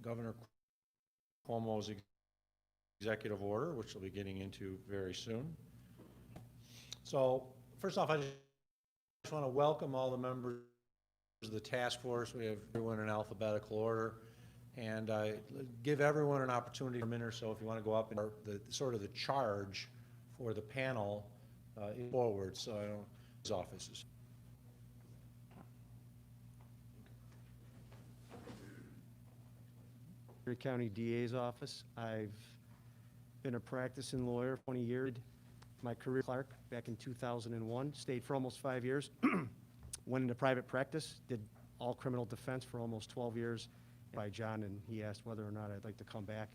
Governor Cuomo's executive order, which we'll be getting into very soon. So first off, I just want to welcome all the members of the task force. We have everyone in alphabetical order, and give everyone an opportunity for a minute or so if you want to go up and the charge for the panel forward. So I don't his offices. County DA's office. I've been a practicing lawyer for 20 years. My career clerk back in 2001, stayed for almost 5 years, went into private practice, did all criminal defense for almost 12 years by John, and he asked whether or not I'd like to come back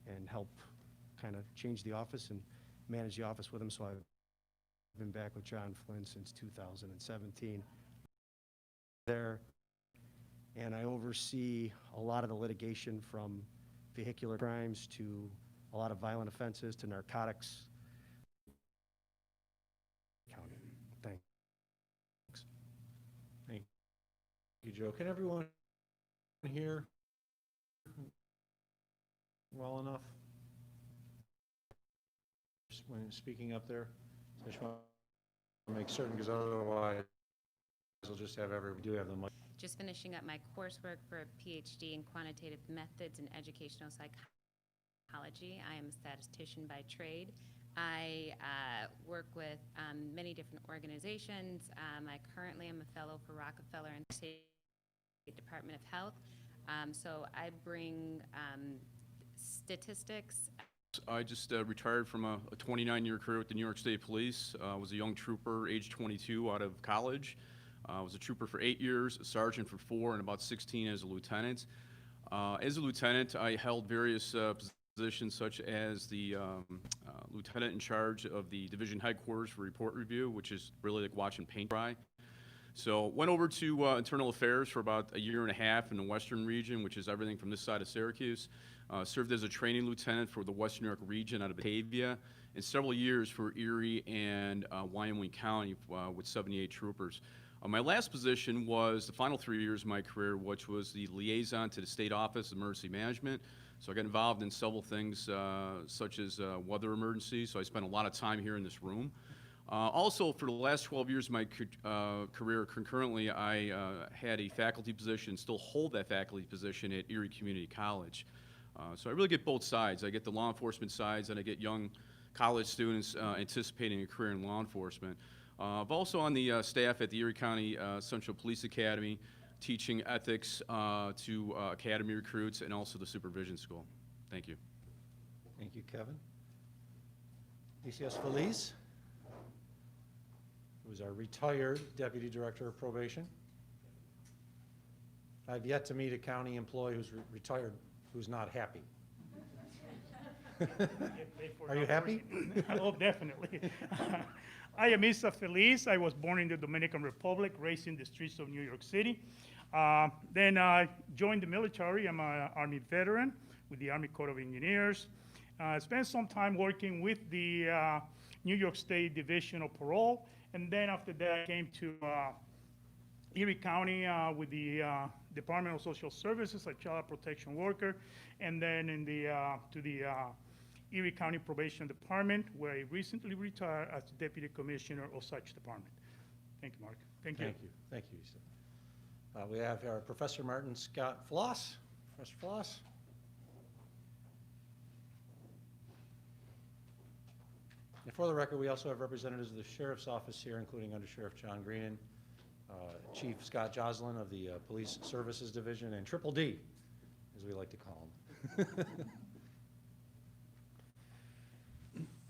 and help kind of change the office and manage the office with him. So I've been back with John Flynn since 2017 there. And I oversee a lot of the litigation from vehicular crimes to a lot of violent offenses to narcotics. Thanks. Thank you, Joe. Can everyone hear well enough when speaking up there? I just want to make certain, because otherwise we'll just have we do have the mic. Just finishing up my coursework for a PhD in quantitative methods and educational psychology. I am a statistician by trade. I work with many different organizations. I currently am a fellow for Rockefeller and State Department of Health. So I bring statistics. I just retired from a 29-year career with the New York State Police. I was a young trooper, age 22, out of college. I was a trooper for 8 years, a sergeant for 4, and about 16 as a lieutenant. As a lieutenant, I held various positions such as the lieutenant in charge of the division headquarters for report review, which is really like watching paint dry. So went over to internal affairs for about a year and a half in the western region, which is everything from this side of Syracuse. Served as a training lieutenant for the Western New York region out of Batavia, and several years for Erie and Wyoming County with 78 troopers. My last position was the final 3 years of my career, which was the liaison to the State Office of Emergency Management. So I got involved in several things such as weather emergencies, so I spent a lot of time here in this room. Also, for the last 12 years of my career, concurrently, I had a faculty position, still hold that faculty position at Erie Community College. So I really get both sides. I get the law enforcement sides, and I get young college students anticipating a career in law enforcement. I'm also on the staff at the Erie County Central Police Academy, teaching ethics to academy recruits and also the supervision school. Thank you. Thank you, Kevin. DCS Feliz, who is our retired Deputy Director of Probation. I've yet to meet a county employee who's retired who's not happy. Are you happy? Oh, definitely. I am Isa Feliz. I was born in the Dominican Republic, raised in the streets of New York City. Then I joined the military. I'm an Army veteran with the Army Corps of Engineers. Spent some time working with the New York State Division of Parole. And then after that, I came to Erie County with the Department of Social Services, a child protection worker. And then in to the Erie County Probation Department, where I recently retired as Deputy Commissioner of such department. Thank you, Mark. Thank you. Thank you. Thank you, Isa. We have our Professor Martin Scott Floss. Professor Floss. And for the record, we also have representatives of the Sheriff's Office here, including Under Sheriff John Greenan, Chief Scott Joslin of the Police Services Division, and Triple D, as we like to call him.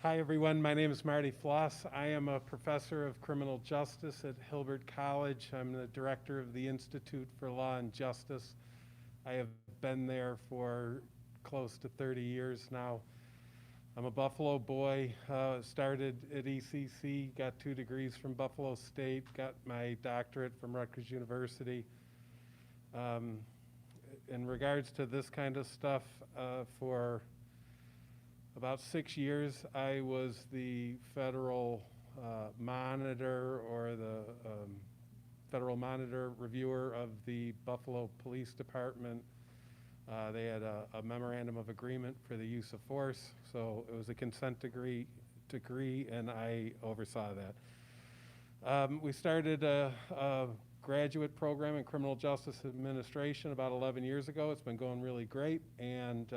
Hi, everyone. My name is Marty Floss. I am a professor of criminal justice at Hubert College. I'm the director of the Institute for Law and Justice. I have been there for close to 30 years now. I'm a Buffalo boy, started at ECC, got 2 degrees from Buffalo State, got my doctorate from Rutgers University. In regards to this kind of stuff, for about 6 years, I was the federal monitor or the federal monitor reviewer of the Buffalo Police Department They had a memorandum of agreement for the use of force, so it was a consent decree, and I oversaw that. We started a graduate program in criminal justice administration about 11 years ago. It's been going really great, and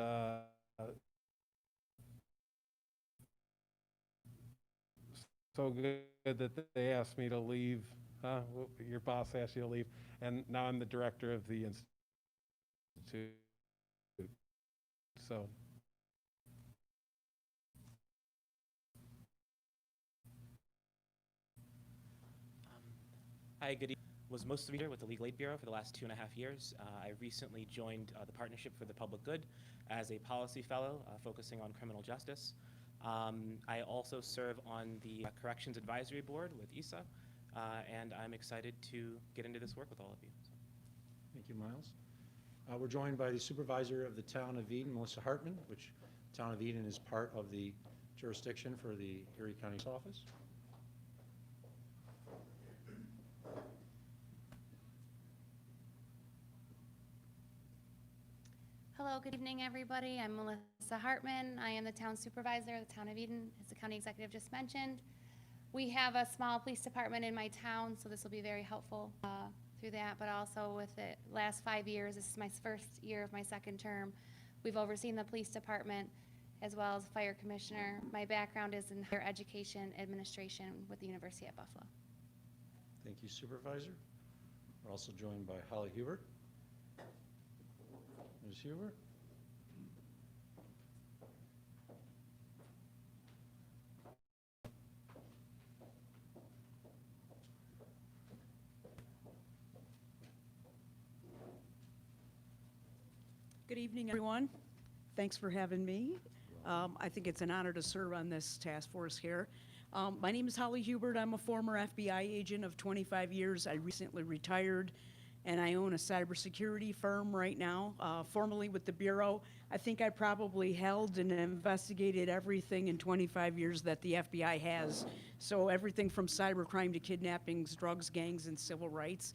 so good that they asked me to leave. Your boss asked you to leave, and now I'm the director of the institute. So. Hi, good evening. Was most of the year with the Legal Aid Bureau for the last 2.5 years. I recently joined the Partnership for the Public Good as a policy fellow focusing on criminal justice. I also serve on the Corrections Advisory Board with ESA, and I'm excited to get into this work with all of you. Thank you, Miles. We're joined by the supervisor of the town of Eden, Melissa Hartman, which town of Eden is part of the jurisdiction for the Erie County's office. Hello, good evening, everybody. I'm Melissa Hartman. I am the town supervisor of the town of Eden, as the county executive just mentioned. We have a small police department in my town, so this will be very helpful through that, but also with the last 5 years, this is my first year of my second term. We've overseen the police department as well as fire commissioner. My background is in higher education administration with the University at Buffalo. Thank you, Supervisor. We're also joined by Holly Hubert. Ms. Hubert? Good evening, everyone. Thanks for having me. I think it's an honor to serve on this task force here. My name is Holly Hubert. I'm a former FBI agent of 25 years. I recently retired, and I own a cybersecurity firm right now, formerly with the Bureau. I think I probably held and investigated everything in 25 years that the FBI has. So everything from cybercrime to kidnappings, drugs, gangs, and civil rights.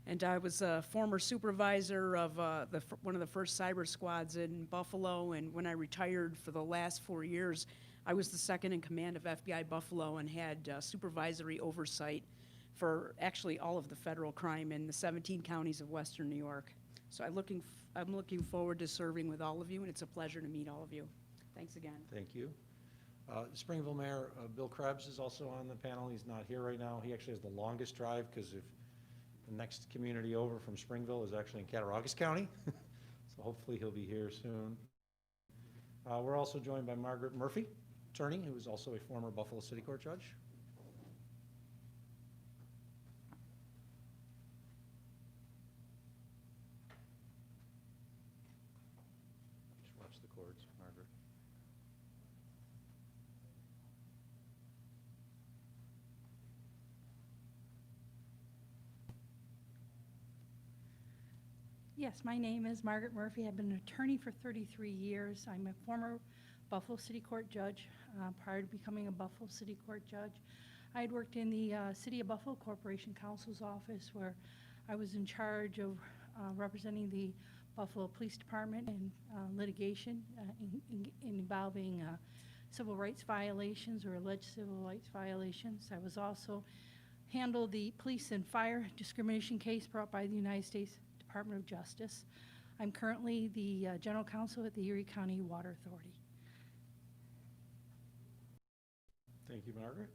And I was a former supervisor of one of the first cyber squads in Buffalo, and when I retired for the last 4 years, I was the second in command of FBI Buffalo and had supervisory oversight for actually all of the federal crime in the 17 counties of Western New York. So I'm looking forward to serving with all of you, and it's a pleasure to meet all of you. Thanks again. Thank you. Springville Mayor Bill Krebs is also on the panel. He's not here right now. He actually has the longest drive because if the next community over from Springville is actually in Cattaraugus County, so hopefully he'll be here soon. We're also joined by Margaret Murphy, attorney, who is also a former Buffalo City Court judge. Just watch the cords, Margaret. Yes, my name is Margaret Murphy. I've been an attorney for 33 years. I'm a former Buffalo City Court judge. Prior to becoming a Buffalo City Court judge, I had worked in the City of Buffalo Corporation Counsel's office, where I was in charge of representing the Buffalo Police Department in litigation involving civil rights violations or alleged civil rights violations. I was also handled the police and fire discrimination case brought by the United States Department of Justice. I'm currently the General Counsel at the Erie County Water Authority. Thank you, Margaret.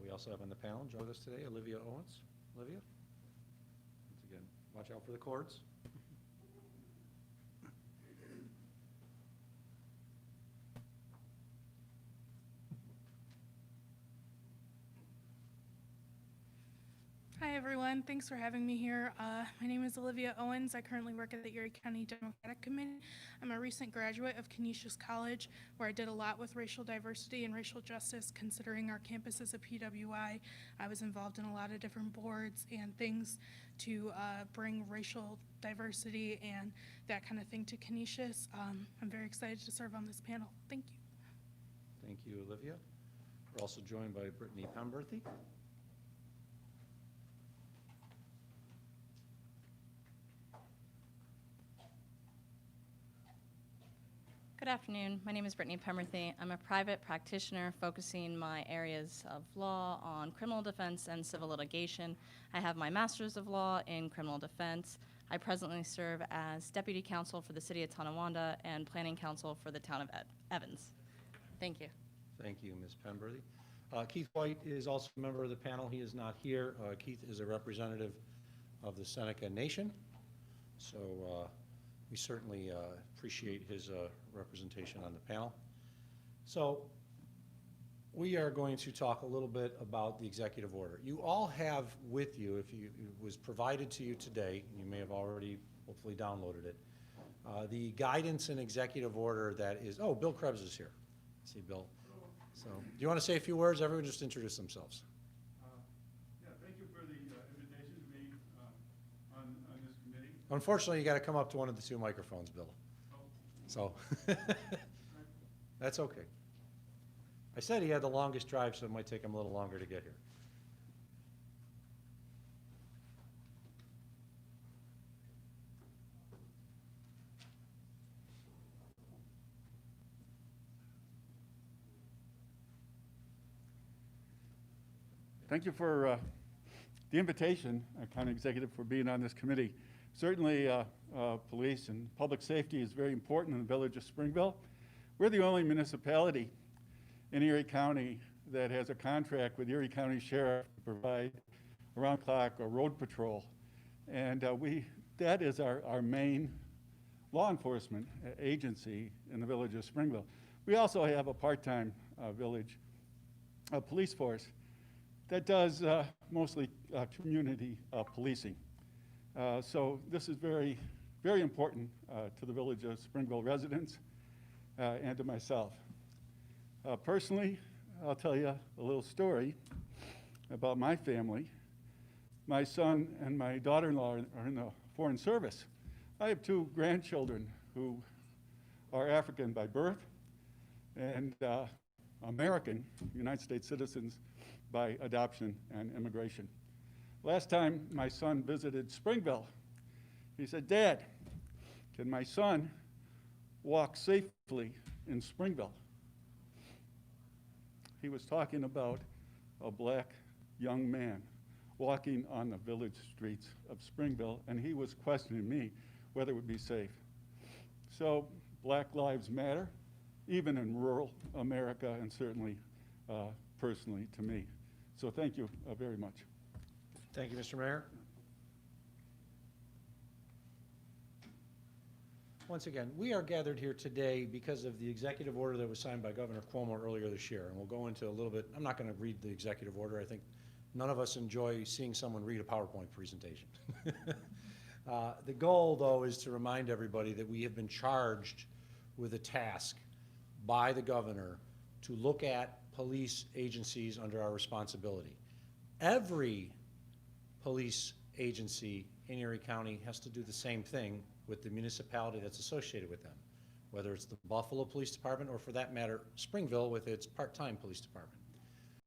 We also have on the panel join us today Olivia Owens. Olivia? Once again, watch out for the cords. Hi, everyone. Thanks for having me here. My name is Olivia Owens. I currently work at the Erie County Democratic Committee. I'm a recent graduate of Canisius College, where I did a lot with racial diversity and racial justice. Considering our campus is a PWI, I was involved in a lot of different boards and things to bring racial diversity and that kind of thing to Canisius. I'm very excited to serve on this panel. Thank you. Thank you, Olivia. We're also joined by Brittany Pemerthy. Good afternoon. My name is Brittany Pemerthy. I'm a private practitioner focusing my areas of law on criminal defense and civil litigation. I have my master's of law in criminal defense. I presently serve as deputy counsel for the city of Tonawanda and planning counsel for the town of Evans. Thank you. Thank you, Ms. Pemberley. Keith White is also a member of the panel. He is not here. Keith is a representative of the Seneca Nation, so we certainly appreciate his representation on the panel. So we are going to talk a little bit about the executive order. You all have with you, it was provided to you today, you may have already hopefully downloaded it, the guidance and executive order that is, oh, Bill Krebs is here. I see Bill. So, do you want to say a few words? Everyone just introduce themselves. Yeah, thank you for the invitation to be on this committee. Unfortunately, you got to come up to one of the two microphones, Bill. Oh. So, that's okay. I said he had the longest drive, so it might take him a little longer to get here. Thank you for the invitation, County Executive, for being on this committee. Certainly, police and public safety is very important in the village of Springville. We're the only municipality in Erie County that has a contract with Erie County Sheriff to provide around-clock road patrol. And that is our main law enforcement agency in the village of Springville. We also have a part-time village police force that does mostly community policing. So this is very, very important to the village of Springville residents and to myself. Personally, I'll tell you a little story about my family. My son and my daughter-in-law are in the Foreign Service. I have two grandchildren who are African by birth and American, United States citizens by adoption and immigration. Last time my son visited Springville, he said, "Dad, can my son walk safely in Springville?" He was talking about a black young man walking on the village streets of Springville, and he was questioning me whether it would be safe. So Black Lives Matter, even in rural America, and certainly personally to me. So thank you very much. Thank you, Mr. Mayor. Once again, we are gathered here today because of the executive order that was signed by Governor Cuomo earlier this year. And we'll go into a little bit, I'm not going to read the executive order. I think none of us enjoy seeing someone read a PowerPoint presentation. The goal, though, is to remind everybody that we have been charged with a task by the governor to look at police agencies under our responsibility. Every police agency in Erie County has to do the same thing with the municipality that's associated with them, whether it's the Buffalo Police Department or, for that matter, Springville with its part-time police department.